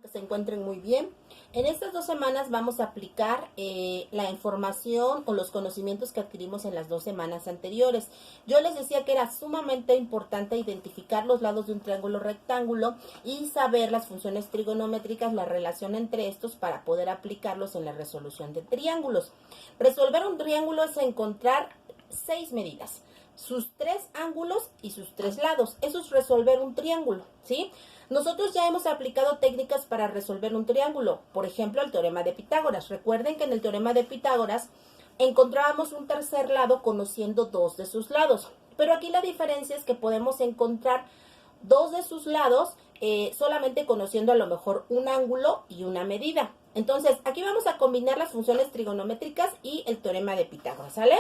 que se encuentren muy bien. En estas 2 semanas vamos a aplicar la información o los conocimientos que adquirimos en las 2 semanas anteriores. Yo les decía que era sumamente importante identificar los lados de un triángulo rectángulo y saber las funciones trigonométricas, la relación entre estos para poder aplicarlos en la resolución de triángulos. Resolver un triángulo es encontrar 6 medidas, sus 3 ángulos y sus 3 lados. Eso es resolver un triángulo, ¿sí? Nosotros ya hemos aplicado técnicas para resolver un triángulo. Por ejemplo, el teorema de Pitágoras. Recuerden que en el teorema de Pitágoras encontrábamos un tercer lado conociendo 2 de sus lados. Pero aquí la diferencia es que podemos encontrar 2 de sus lados solamente conociendo a lo mejor un ángulo y una medida. Entonces, aquí vamos a combinar las funciones trigonométricas y el teorema de Pitágoras, ¿sale?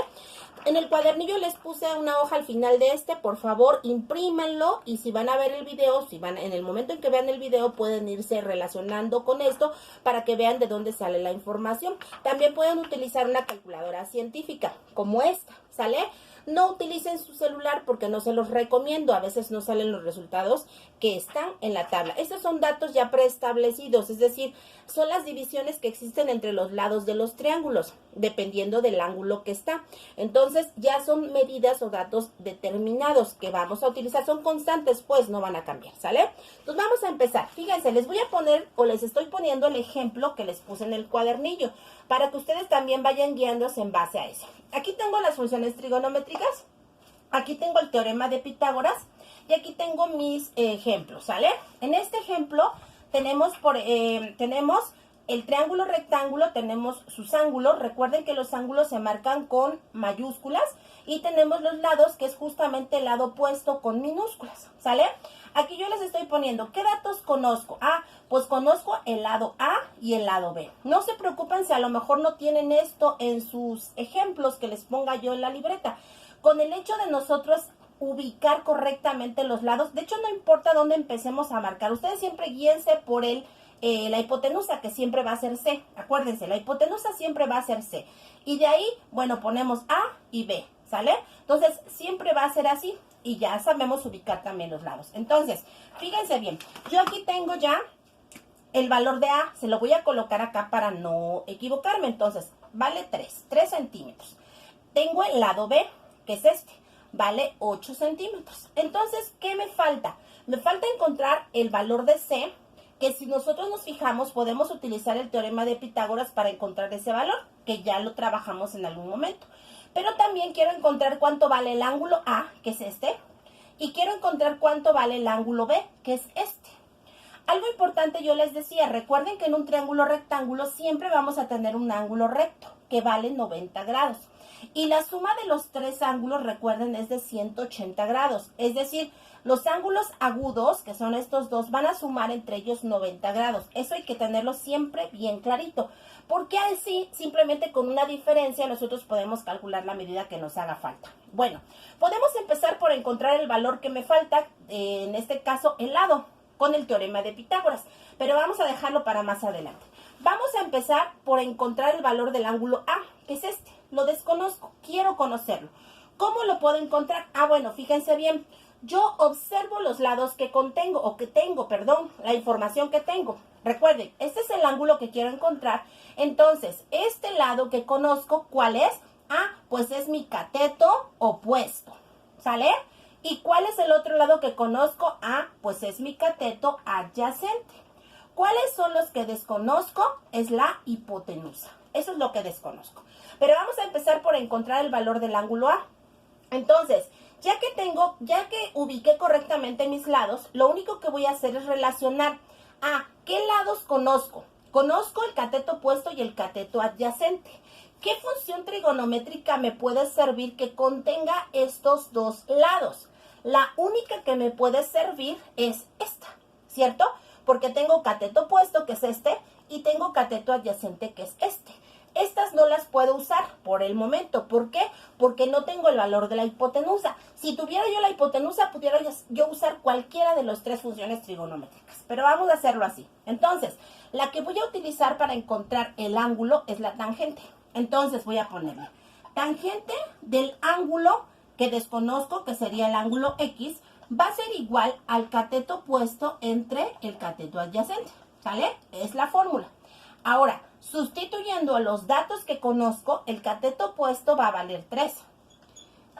En el cuadernillo les puse una hoja al final de por favor, imprímanlo y si van a ver el video, en el momento en que vean el video, pueden irse relacionando con esto para que vean de dónde sale la información. También pueden utilizar una calculadora científica, como esta, ¿sale? No utilicen su celular porque no se los recomiendo. A veces no salen los resultados que están en la tabla. Estos son datos ya preestablecidos, es decir, son las divisiones que existen entre los lados de los triángulos, dependiendo del ángulo que está. Entonces, ya son medidas o datos determinados que vamos a utilizar. Son constantes, pues no van a cambiar, ¿sale? Entonces, vamos a empezar. Fíjense, les voy a poner o les estoy poniendo el ejemplo que les puse en el cuadernillo para que ustedes también vayan guiándose en base a eso. Aquí tengo las funciones trigonométricas, aquí tengo el teorema de Pitágoras y aquí tengo mis ejemplos, ¿sale? En este ejemplo tenemos el triángulo rectángulo, tenemos sus ángulos. Recuerden que los ángulos se marcan con mayúsculas y tenemos los lados, que es justamente el lado opuesto con minúsculas, ¿sale? Aquí yo les estoy poniendo, ¿qué datos conozco? Pues conozco el lado A y el lado B. No se preocupen si a lo mejor no tienen esto en sus ejemplos que les ponga yo en la libreta. Con el hecho de nosotros ubicar correctamente los lados, de hecho no importa dónde empecemos a marcar, ustedes siempre guíense por la hipotenusa, que siempre va a ser C. Acuérdense, la hipotenusa siempre va a ser C. Y de ahí, bueno, ponemos A y B, ¿sale? Entonces, siempre va a ser así. Y ya sabemos ubicar también los lados. Entonces, fíjense bien. Yo aquí tengo ya el valor de A. Se lo voy a colocar acá para no equivocarme. Entonces, vale 3 centímetros. Tengo el lado B, que es este. Vale 8 centímetros. Entonces, ¿qué me falta? Me falta encontrar el valor de C, que si nosotros nos fijamos, podemos utilizar el teorema de Pitágoras para encontrar ese valor, que ya lo trabajamos en algún momento. Pero también quiero encontrar cuánto vale el ángulo A, que es este, y quiero encontrar cuánto vale el ángulo B, que es este. Algo importante yo les decía, recuerden que en un triángulo rectángulo siempre vamos a tener un ángulo recto, que vale 90 grados. Y la suma de los 3 ángulos, recuerden, es de 180 grados. Es decir, los ángulos agudos, que son estos dos, van a sumar entre ellos 90 grados. Eso hay que tenerlo siempre bien clarito. Porque así, simplemente con una diferencia, nosotros podemos calcular la medida que nos haga falta. Bueno, podemos empezar por encontrar el valor que me falta, en este caso el lado, con el teorema de Pitágoras. Pero vamos a dejarlo para más adelante. Vamos a empezar por encontrar el valor del ángulo A, que es este. Lo desconozco, quiero conocerlo. ¿Cómo lo puedo encontrar? Bueno, fíjense bien. Yo observo los lados que la información que tengo. Recuerden, este es el ángulo que quiero encontrar. Entonces, este lado que conozco, ¿cuál es? Pues es mi cateto opuesto, ¿sale? ¿Y cuál es el otro lado que conozco? Pues es mi cateto adyacente. ¿Cuáles son los que desconozco? Es la hipotenusa. Eso es lo que desconozco. Pero vamos a empezar por encontrar el valor del ángulo A. Entonces, ya que ubiqué correctamente mis lados, lo único que voy a hacer es relacionar ¿qué lados conozco? Conozco el cateto opuesto y el cateto adyacente. ¿Qué función trigonométrica me puede servir que contenga estos dos lados? La única que me puede servir es esta, ¿cierto? Porque tengo cateto opuesto, que es este, y tengo cateto adyacente, que es este. Estas no las puedo usar por el momento. ¿Por qué? Porque no tengo el valor de la hipotenusa. Si tuviera yo la hipotenusa, pudiera yo usar cualquiera de las 3 funciones trigonométricas. Pero vamos a hacerlo así. Entonces, la que voy a utilizar para encontrar el ángulo es la tangente. Entonces, voy a ponerle tangente del ángulo que desconozco, que sería el ángulo X, va a ser igual al cateto opuesto entre el cateto adyacente. ¿sale? Es la fórmula. Ahora, sustituyendo los datos que conozco, el cateto opuesto va a valer 3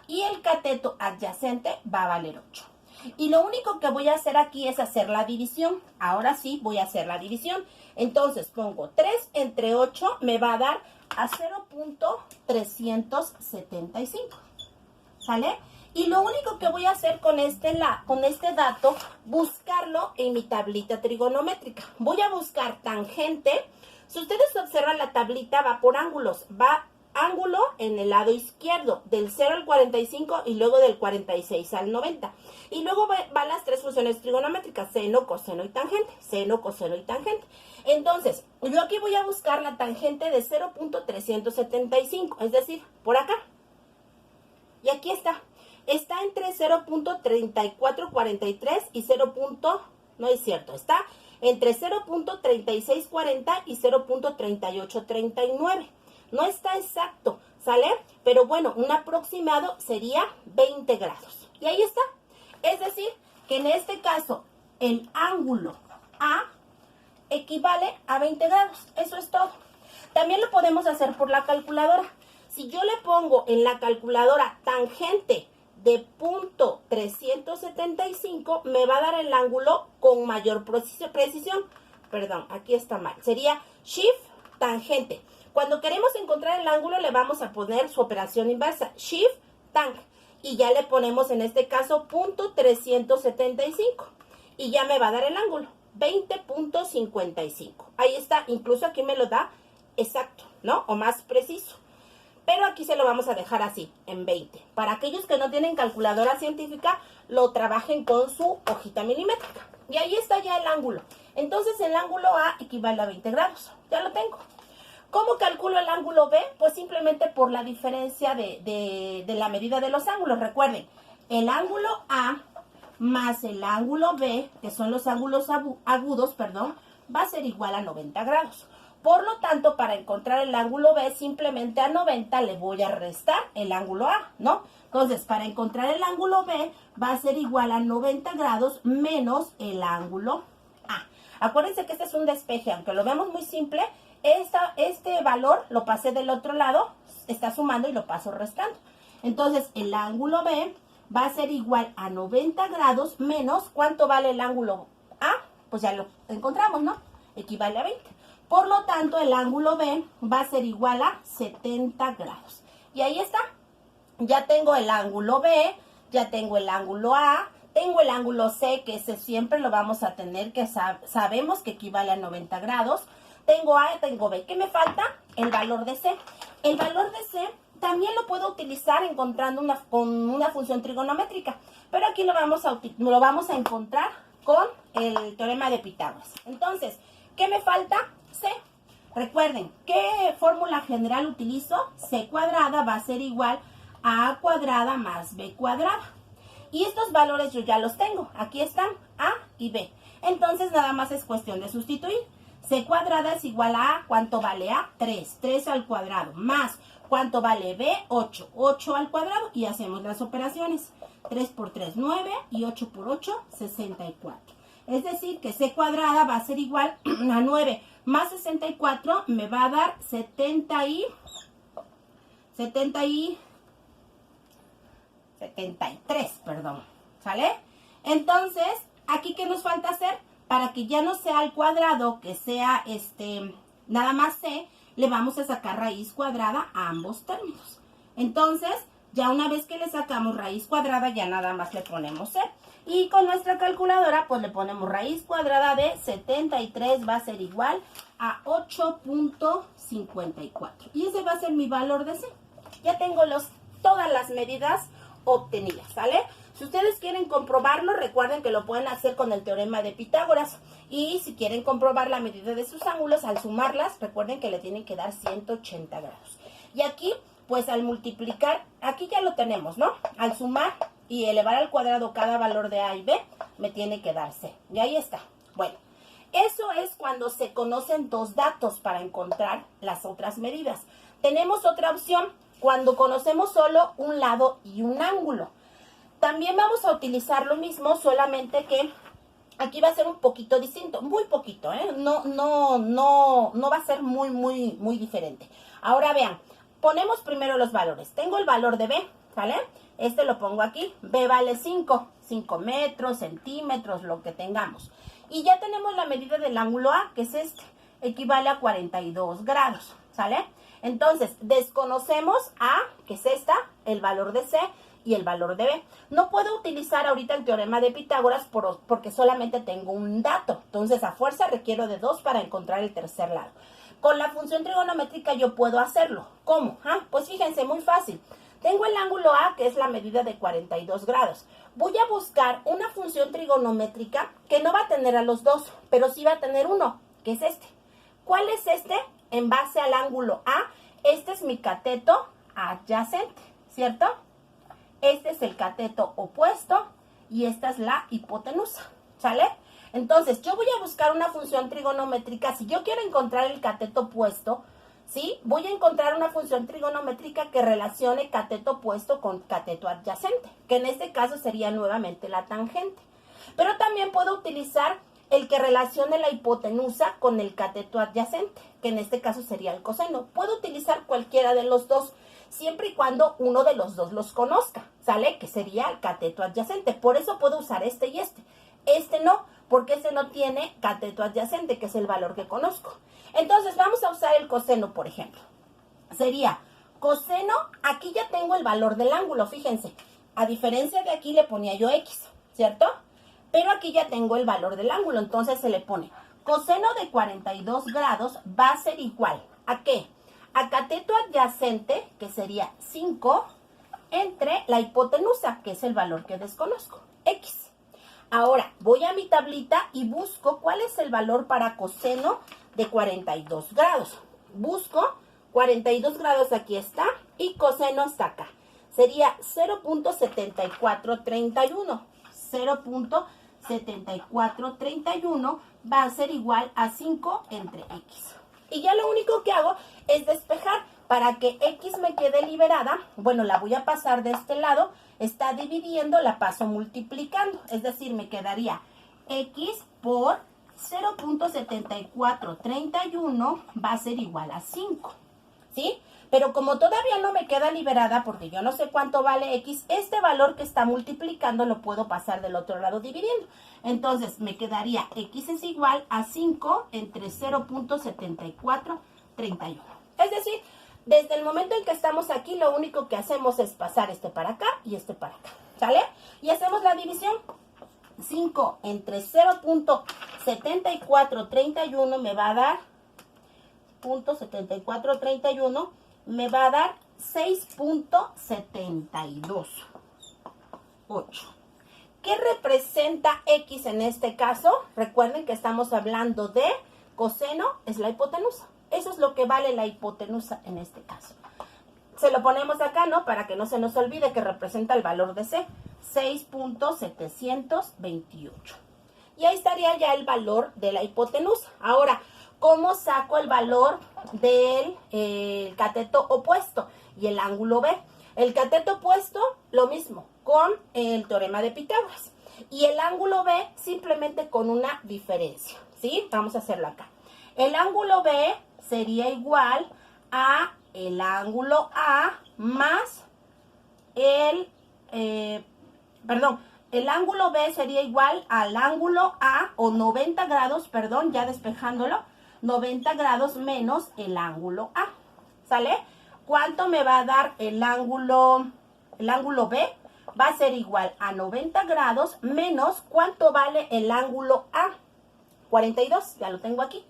y el cateto adyacente va a valer 8. Y lo único que voy a hacer aquí es hacer la división. Ahora sí voy a hacer la división. Entonces pongo 3 entre 8 me va a dar a 0.375. ¿Sale? Y lo único que voy a hacer con este dato, buscarlo en mi tablita trigonométrica. Voy a buscar tangente. Si ustedes observan la tablita va por ángulos. Va ángulo en el lado izquierdo, del 0 al 45 y luego del 46 al 90. Y luego van las tres funciones trigonométricas, seno, coseno y tangente. Seno, coseno y tangente. Entonces, yo aquí voy a buscar la tangente de 0.375, es decir, por acá. Y aquí está. Está entre 0.3443 y 0. No es cierto, está entre 0.3640 y 0.3839. No está exacto, ¿sale? Pero bueno, un aproximado sería 20 grados. Y ahí está. Es decir, que en este caso, el ángulo A equivale a 20 grados. Eso es todo. También lo podemos hacer por la calculadora. Si yo le pongo en la calculadora tangente de punto 375, me va a dar el ángulo con mayor precisión. Perdón, aquí está mal. Sería shift tangente. Cuando queremos encontrar el ángulo, le vamos a poner su operación inversa. Shift tang. Y ya le ponemos en este caso punto 375. Y ya me va a dar el ángulo. 20.55. Ahí está. Incluso aquí me lo da exacto, ¿no? O más preciso. Pero aquí se lo vamos a dejar así, en 20. Para aquellos que no tienen calculadora científica, lo trabajen con su hojita milimétrica. Y ahí está ya el ángulo. Entonces el ángulo A equivale a 20 grados. Ya lo tengo. ¿Cómo calculo el ángulo B? Pues simplemente por la diferencia de la medida de los ángulos. Recuerden, el ángulo A más el ángulo B, que son los ángulos agudos, va a ser igual a 90 grados. Por lo tanto, para encontrar el ángulo B, simplemente a 90 le voy a restar el ángulo A, ¿no? Entonces, para encontrar el ángulo B, va a ser igual a 90 grados menos el ángulo A. Acuérdense que este es un despeje, aunque lo vemos muy simple, este valor lo pasé del otro lado, está sumando y lo paso restando. Entonces, el ángulo B va a ser igual a 90 grados menos, ¿cuánto vale el ángulo A? Pues ya lo encontramos, ¿no? Equivale a 20. Por lo tanto, el ángulo B va a ser igual a 70 grados. Y ahí está. Ya tengo el ángulo B, ya tengo el ángulo A, tengo el ángulo C, que ese siempre lo vamos a tener, que sabemos que equivale a 90 grados. Tengo A y tengo B. ¿Qué me falta? El valor de C. El valor de C también lo puedo utilizar encontrando con una función trigonométrica. Pero aquí lo vamos a encontrar con el teorema de Pitágoras. Entonces, ¿qué me falta? C. Recuerden, ¿qué fórmula general utilizo? C cuadrada va a ser igual a A cuadrada más B cuadrada. Y estos valores yo ya los tengo. Aquí están A y B. Entonces, nada más es cuestión de sustituir. C cuadrada es igual a A. ¿Cuánto vale A? 3. 3 al cuadrado. Más, ¿cuánto vale B? 8. 8 al cuadrado. Y hacemos las operaciones. 3 por 3, 9. Y 8 por 8, 64. Es decir, que C cuadrada va a ser igual a 9 más 64 me va a dar 73, ¿sale? Entonces, ¿aquí qué nos falta hacer? Para que ya no sea al cuadrado, que sea nada más C, le vamos a sacar raíz cuadrada a ambos términos. Entonces, ya una vez que le sacamos raíz cuadrada, ya nada más le ponemos C. Y con nuestra calculadora, pues le ponemos raíz cuadrada de 73 va a ser igual a 8.54. Y ese va a ser mi valor de C. Ya tengo todas las medidas obtenidas, ¿sale? Si ustedes quieren comprobarlo, recuerden que lo pueden hacer con el teorema de Pitágoras. Y si quieren comprobar la medida de sus ángulos, al sumarlas, recuerden que le tienen que dar 180 grados. Y aquí, pues al multiplicar, aquí ya lo tenemos, ¿no? Al sumar y elevar al cuadrado cada valor de A y B, me tiene que dar C. Y ahí está. Bueno, eso es cuando se conocen dos datos para encontrar las otras medidas. Tenemos otra opción cuando conocemos solo un lado y un ángulo. También vamos a utilizar lo mismo, solamente que Aquí va a ser un poquito distinto, muy poquito, ¿eh? No va a ser muy diferente. Ahora vean, ponemos primero los valores. Tengo el valor de B, ¿vale? Este lo pongo aquí. B vale 5 metros, centímetros, lo que tengamos. Y ya tenemos la medida del ángulo A, que es este. Equivale a 42 grados, ¿sale? Entonces, desconocemos A, que es esta, el valor de C y el valor de B. No puedo utilizar ahorita el teorema de Pitágoras porque solamente tengo un dato. Entonces, a fuerza requiero de 2 para encontrar el tercer lado. Con la función trigonométrica yo puedo hacerlo. ¿Cómo? Pues fíjense, muy fácil. Tengo el ángulo A, que es la medida de 42 grados. Voy a buscar una función trigonométrica que no va a tener a los dos, pero sí va a tener uno, que es este. ¿Cuál es este? En base al ángulo A, este es mi cateto adyacente, ¿cierto? Este es el cateto opuesto y esta es la hipotenusa, ¿sale? Entonces, yo voy a buscar una función trigonométrica. Si yo quiero encontrar el cateto opuesto, ¿sí? Voy a encontrar una función trigonométrica que relacione cateto opuesto con cateto adyacente, que en este caso sería nuevamente la tangente. Pero también puedo utilizar el que relacione la hipotenusa con el cateto adyacente, que en este caso sería el coseno. Puedo utilizar cualquiera de los dos, siempre y cuando uno de los dos los conozca, ¿sale? Que sería el cateto adyacente. Por eso puedo usar este y este. Este no, porque este no tiene cateto adyacente, que es el valor que conozco. Entonces vamos a usar el coseno, por ejemplo. Sería coseno, aquí ya tengo el valor del ángulo, fíjense. A diferencia de aquí le ponía yo X, ¿cierto? Pero aquí ya tengo el valor del ángulo, entonces se le pone coseno de 42 grados va a ser igual, ¿a qué? A cateto adyacente, que sería 5, entre la hipotenusa, que es el valor que desconozco, X. Ahora, voy a mi tablita y busco cuál es el valor para coseno de 42 grados. Busco 42 grados, aquí está, y coseno está acá. Sería 0.7431. 0.7431 va a ser igual a 5 entre X. Y ya lo único que hago es despejar. Para que X me quede liberada, bueno, la voy a pasar de este lado, está dividiendo, la paso multiplicando. Es decir, me quedaría X por 0.7431 va a ser igual a 5, ¿sí? Pero como todavía no me queda liberada, porque yo no sé cuánto vale X, este valor que está multiplicando lo puedo pasar del otro lado dividiendo. Entonces, me quedaría X es igual a 5 entre 0.7431. Es decir, desde el momento en que estamos aquí, lo único que hacemos es pasar este para acá y este para acá, ¿sale? Y hacemos la división. 5 entre 0.7431 me va a dar 0.7431 me va a dar 6.728. ¿Qué representa X en este caso? Recuerden que estamos hablando de coseno, es la hipotenusa. Eso es lo que vale la hipotenusa en este caso. Se lo ponemos acá, ¿no? Para que no se nos olvide que representa el valor de C, 6.728. Y ahí estaría ya el valor de la hipotenusa. Ahora, ¿cómo saco el valor del cateto opuesto y el ángulo B? El cateto opuesto, lo mismo, con el teorema de Pitágoras. Y el ángulo B, simplemente con una diferencia, ¿sí? Vamos a hacerlo acá. El ángulo B sería igual a el ángulo A más el ángulo B sería igual al ángulo A, o 90 grados, perdón, ya despejándolo, 90 grados menos el ángulo A, ¿sale? ¿Cuánto me va a dar el ángulo B? Va a ser igual a 90 grados menos, ¿cuánto vale el ángulo A? 42, ya lo tengo aquí,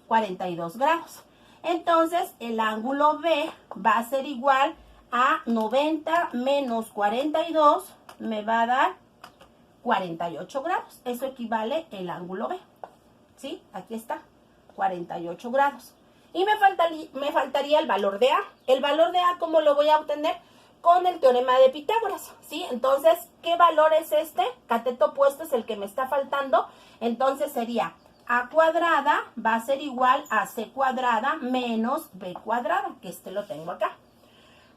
42 grados. Entonces, el ángulo B va a ser igual a 90 menos 42, me va a dar 48 grados. Eso equivale el ángulo B. ¿Sí? Aquí está, 48 grados. Y me faltaría el valor de A. El valor de A, ¿cómo lo voy a obtener? Con el teorema de Pitágoras, ¿sí? Entonces, ¿qué valor es este? Cateto opuesto es el que me está faltando. Entonces, sería A cuadrada va a ser igual a C cuadrada menos B cuadrada, que este lo tengo acá.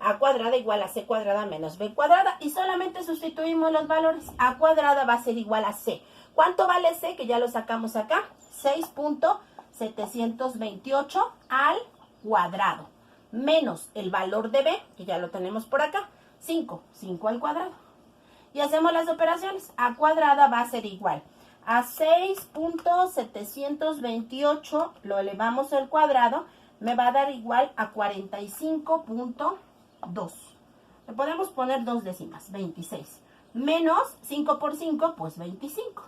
A cuadrada igual a C cuadrada menos B cuadrada. Y solamente sustituimos los valores. A cuadrada va a ser igual a C. ¿Cuánto vale C? Que ya lo sacamos acá. 6.728 al cuadrado. Menos el valor de B, que ya lo tenemos por acá. 5 al cuadrado. Y hacemos las operaciones. A cuadrada va a ser igual a 6.728, lo elevamos al cuadrado, me va a dar igual a 45.2. Le podemos poner dos décimas, 26. Menos 5 por 5, pues 25.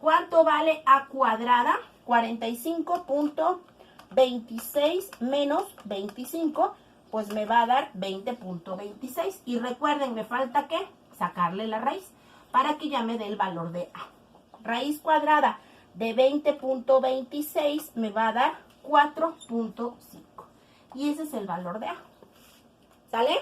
¿Cuánto vale A cuadrada? 45.26 menos 25, pues me va a dar 20.26. Y recuerden, me falta ¿qué? Sacarle la raíz para que ya me dé el valor de A. Raíz cuadrada de 20.26 me va a dar 4.5. Y ese es el valor de A. ¿Sale?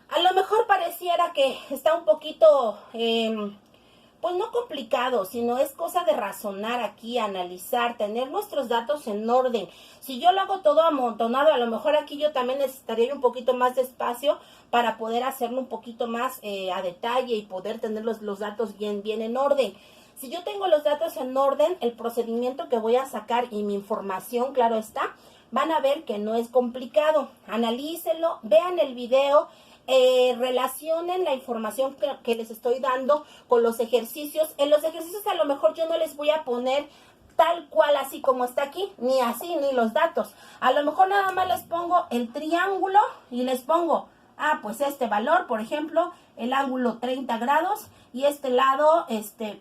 A lo mejor pareciera que está un poquito, pues no complicado, sino es cosa de razonar aquí, analizar, tener nuestros datos en orden. Si yo lo hago todo amontonado, a lo mejor aquí yo también necesitaría un poquito más de espacio para poder hacerlo un poquito más a detalle y poder tener los datos bien en orden. Si yo tengo los datos en orden, el procedimiento que voy a sacar y mi información, claro está, van a ver que no es complicado. Analícenlo, vean el video, relacionen la información que les estoy dando con los ejercicios. En los ejercicios a lo mejor yo no les voy a poner tal cual así como está aquí, ni así, ni los datos. A lo mejor nada más les pongo el triángulo y les pongo, pues este valor, por ejemplo, el ángulo 30 grados y este lado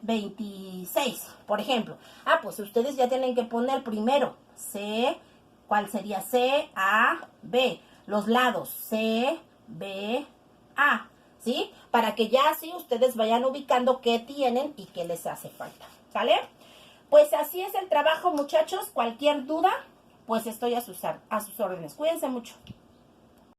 26, por ejemplo. Pues ustedes ya tienen que poner primero C, ¿cuál sería? C, A, B. Los lados C, B, A, ¿sí? Para que ya así ustedes vayan ubicando qué tienen y qué les hace falta, ¿sale? Pues así es el trabajo, muchachos. Cualquier duda, pues estoy a sus órdenes. Cuídense mucho.